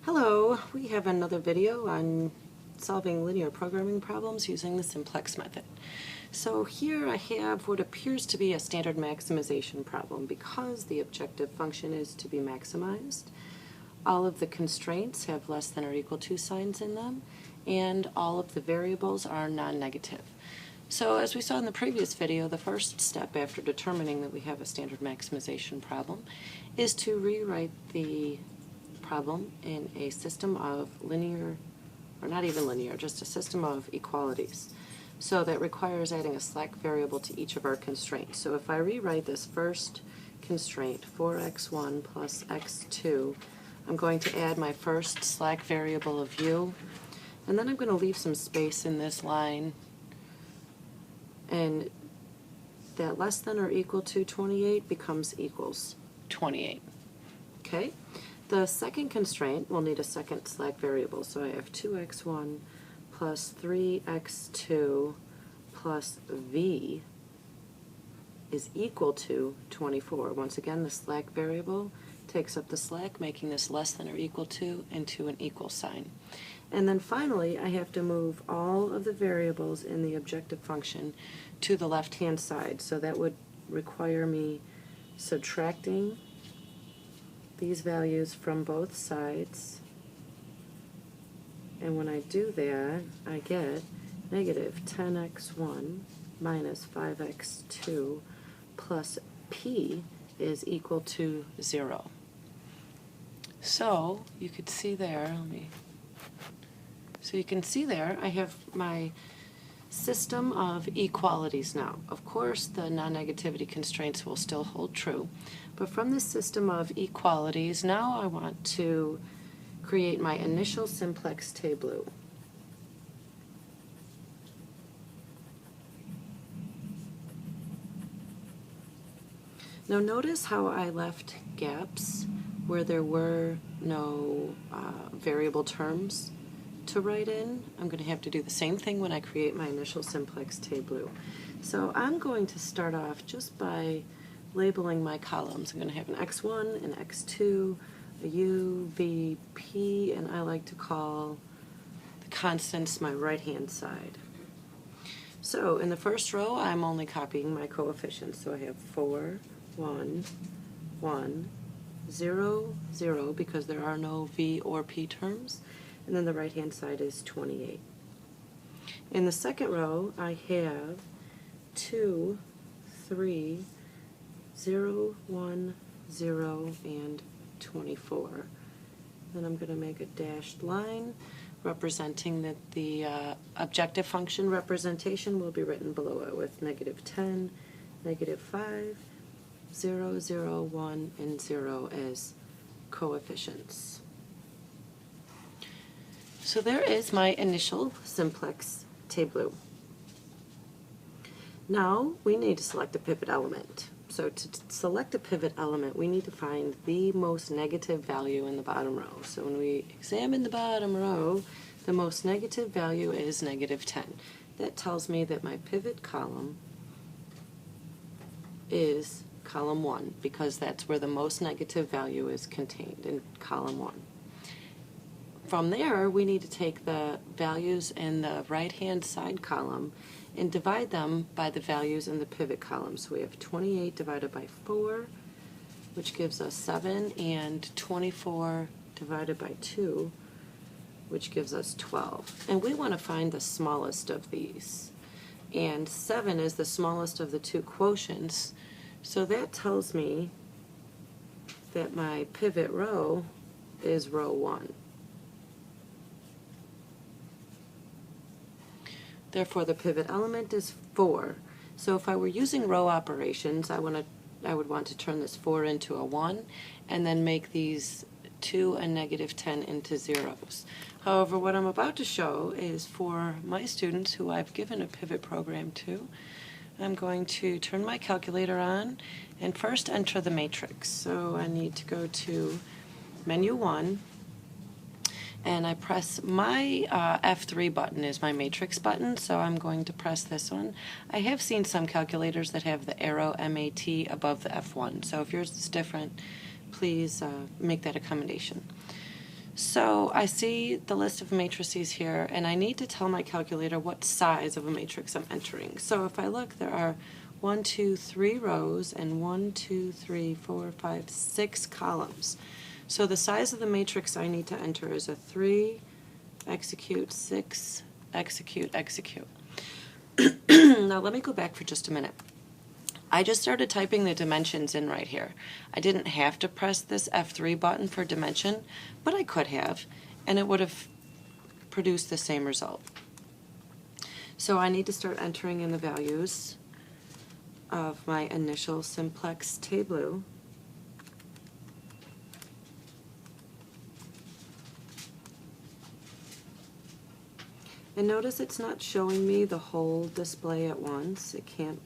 Hello, we have another video on solving linear programming problems using the simplex method. So here I have what appears to be a standard maximization problem because the objective function is to be maximized. All of the constraints have less than or equal to signs in them, and all of the variables are non-negative. So as we saw in the previous video, the first step after determining that we have a standard maximization problem is to rewrite the problem in a system of linear, or not even linear, just a system of equalities. So that requires adding a slack variable to each of our constraints. So if I rewrite this first constraint, 4x1 plus x2, I'm going to add my first slack variable of u, and then I'm going to leave some space in this line, and that less than or equal to 28 becomes equals 28. Okay? The second constraint will need a second slack variable, so I have 2x1 plus 3x2 plus v is equal to 24. Once again, the slack variable takes up the slack, making this less than or equal to into an equal sign. And then finally, I have to move all of the variables in the objective function to the left-hand side, so that would require me subtracting these values from both sides, and when I do that, I get negative 10x1 minus 5x2 plus p is equal to 0. So you could see there, I have my system of equalities now. Of course, the non-negativity constraints will still hold true, but from this system of equalities, now I want to create my initial simplex tableau. Now notice how I left gaps where there were no variable terms to write in. I'm going to have to do the same thing when I create my initial simplex tableau. So I'm going to start off just by labeling my columns. I'm going to have an x1, an x2, a u, v, p, and I like to call the constants my right-hand side. So in the first row, I'm only copying my coefficients. So I have 4, 1, 1, 0, 0, because there are no v or p terms. And then the right-hand side is 28. In the second row, I have 2, 3, 0, 1, 0, and 24. Then I'm going to make a dashed line representing that the objective function representation will be written below it with negative 10, negative 5, 0, 0, 1, and 0 as coefficients. So there is my initial simplex tableau. Now we need to select a pivot element. So to select a pivot element, we need to find the most negative value in the bottom row. So when we examine the bottom row, the most negative value is negative 10. That tells me that my pivot column is column 1, because that's where the most negative value is contained, in column 1. From there, we need to take the values in the right-hand side column and divide them by the values in the pivot column. So we have 28 divided by 4, which gives us 7, and 24 divided by 2, which gives us 12. And we want to find the smallest of these. And 7 is the smallest of the two quotients, so that tells me that my pivot row is row 1. Therefore, the pivot element is 4. So if I were using row operations, I would want to turn this 4 into a 1, and then make these 2 and negative 10 into zeros. However, what I'm about to show is for my students who I've given a pivot program to, I'm going to turn my calculator on and first enter the matrix. So I need to go to menu 1, and I press my F3 button is my matrix button, so I'm going to press this one. I have seen some calculators that have the arrow MAT above the F1, so if yours is different, please make that accommodation. So I see the list of matrices here, and I need to tell my calculator what size of a matrix I'm entering. So if I look, there are 1, 2, 3 rows and 1, 2, 3, 4, 5, 6 columns. So the size of the matrix I need to enter is a 3, execute, 6, execute, execute. Now let me go back for just a minute. I just started typing the dimensions in right here. I didn't have to press this F3 button for dimension, but I could have, and it would have produced the same result. So I need to start entering in the values of my initial simplex tableau. And notice it's not showing me the whole display at once. It can't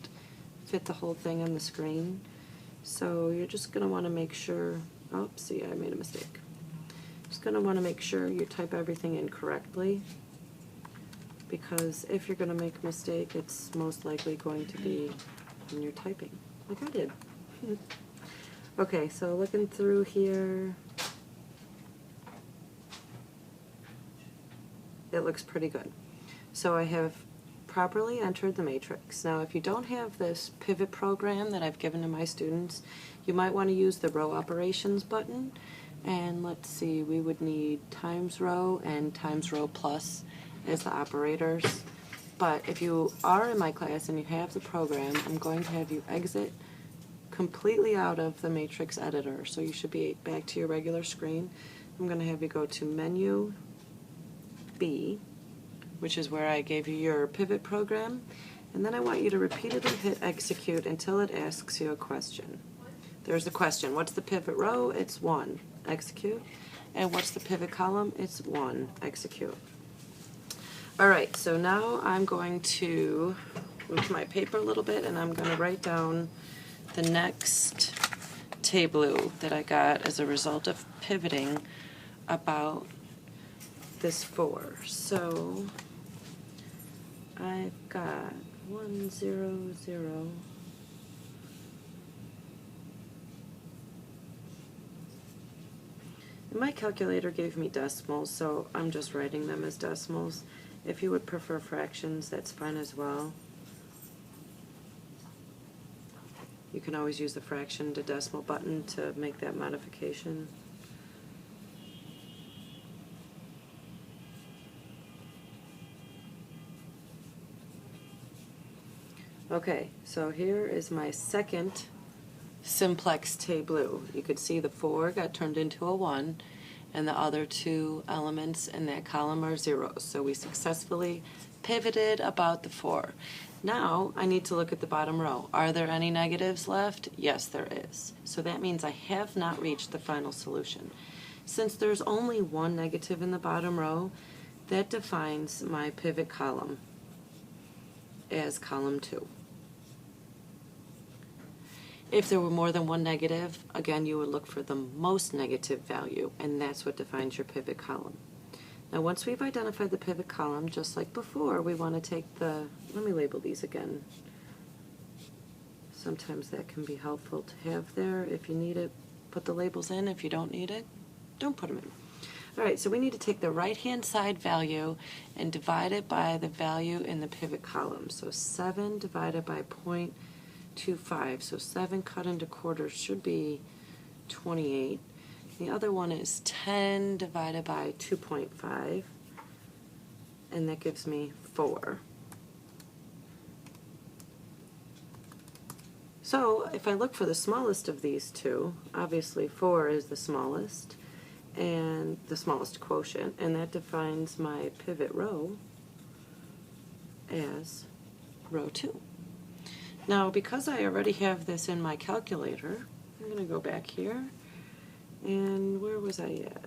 fit the whole thing on the screen. So you're just going to want to make sure, oh, see, I made a mistake. Just going to want to make sure you type everything in correctly, because if you're going to make a mistake, it's most likely going to be when you're typing, like I did. Okay, so looking through here, it looks pretty good. So I have properly entered the matrix. Now if you don't have this pivot program that I've given to my students, you might want to use the row operations button, and let's see, we would need times row and times row plus as the operators. But if you are in my class and you have the program, I'm going to have you exit completely out of the matrix editor, so you should be back to your regular screen. I'm going to have you go to menu B, which is where I gave you your pivot program, and then I want you to repeatedly hit execute until it asks you a question. There's the question. What's the pivot row? It's 1. Execute. And what's the pivot column? It's 1. Execute. Alright, so now I'm going to move my paper a little bit, and I'm going to write down the next tableau that I got as a result of pivoting about this 4. So I've got 1, 0, 0. My calculator gave me decimals, so I'm just writing them as decimals. If you would prefer fractions, that's fine as well. You can always use the fraction to decimal button to make that modification. Okay, so here is my second simplex tableau. You could see the 4 got turned into a 1, and the other 2 elements in that column are zeros. So we successfully pivoted about the 4. Now I need to look at the bottom row. Are there any negatives left? Yes, there is. So that means I have not reached the final solution. Since there's only 1 negative in the bottom row, that defines my pivot column as column 2. If there were more than 1 negative, again, you would look for the most negative value, and that's what defines your pivot column. Now, once we've identified the pivot column, just like before, we want to take the, let me label these again. Sometimes that can be helpful to have there. If you need it, put the labels in. If you don't need it, don't put them in. All right, so we need to take the right-hand side value and divide it by the value in the pivot column. So 7 divided by 0.25. So 7 cut into quarters should be 28. The other one is 10 divided by 2.5, and that gives me 4. So if I look for the smallest of these two, obviously 4 is the smallest, and the smallest quotient, and that defines my pivot row as row 2. Now, because I already have this in my calculator, I'm going to go back here, and where was I at?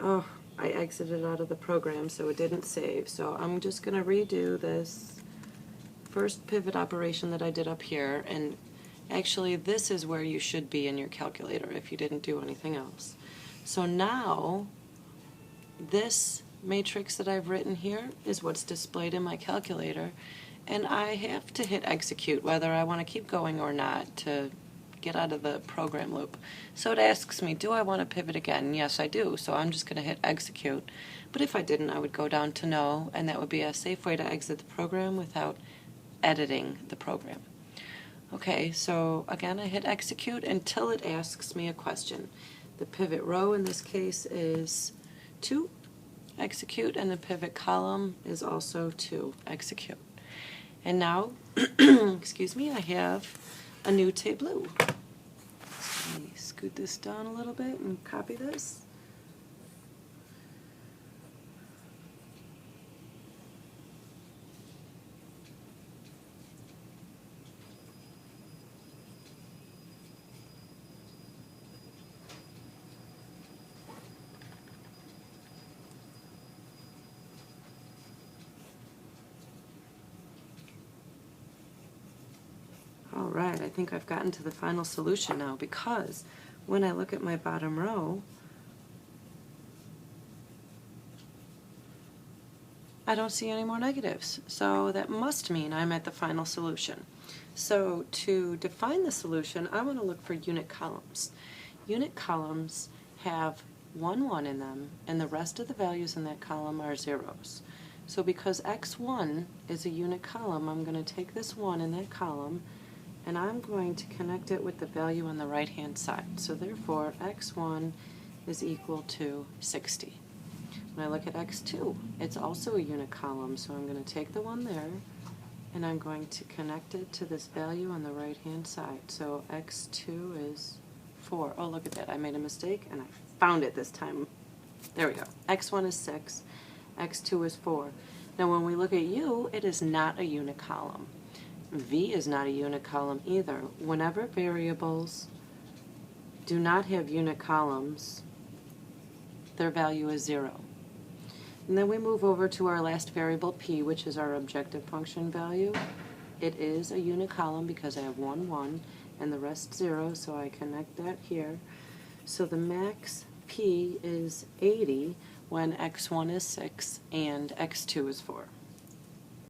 Oh, I exited out of the program, so it didn't save. So I'm just going to redo this first pivot operation that I did up here, and actually this is where you should be in your calculator if you didn't do anything else. So now this matrix that I've written here is what's displayed in my calculator, and I have to hit execute whether I want to keep going or not to get out of the program loop. So it asks me, do I want to pivot again? Yes, I do. So I'm just going to hit execute. But if I didn't, I would go down to no, and that would be a safe way to exit the program without editing the program. Okay, so again, I hit execute until it asks me a question. The pivot row in this case is 2, execute, and the pivot column is also 2, execute. And now, excuse me, I have a new tableau. So let me scoot this down a little bit and copy this. Alright, I think I've gotten to the final solution now, because when I look at my bottom row, I don't see any more negatives. So that must mean I'm at the final solution. So to define the solution, I want to look for unit columns. Unit columns have 1, 1 in them, and the rest of the values in that column are zeros. So because x1 is a unit column, I'm going to take this 1 in that column, and I'm going to connect it with the value on the right-hand side. So therefore, x1 is equal to 60. When I look at x2, it's also a unit column, so I'm going to take the 1 there, and I'm going to connect it to this value on the right-hand side. So x2 is 4. Oh, look at that. I made a mistake, and I found it this time. There we go. x1 is 6. x2 is 4. Now, when we look at u, it is not a unit column. V is not a unit column either. Whenever variables do not have unit columns, their value is 0. And then we move over to our last variable, p, which is our objective function value. It is a unit column because I have 1, 1, and the rest 0, so I connect that here. So the max p is 80 when x1 is 6 and x2 is 4.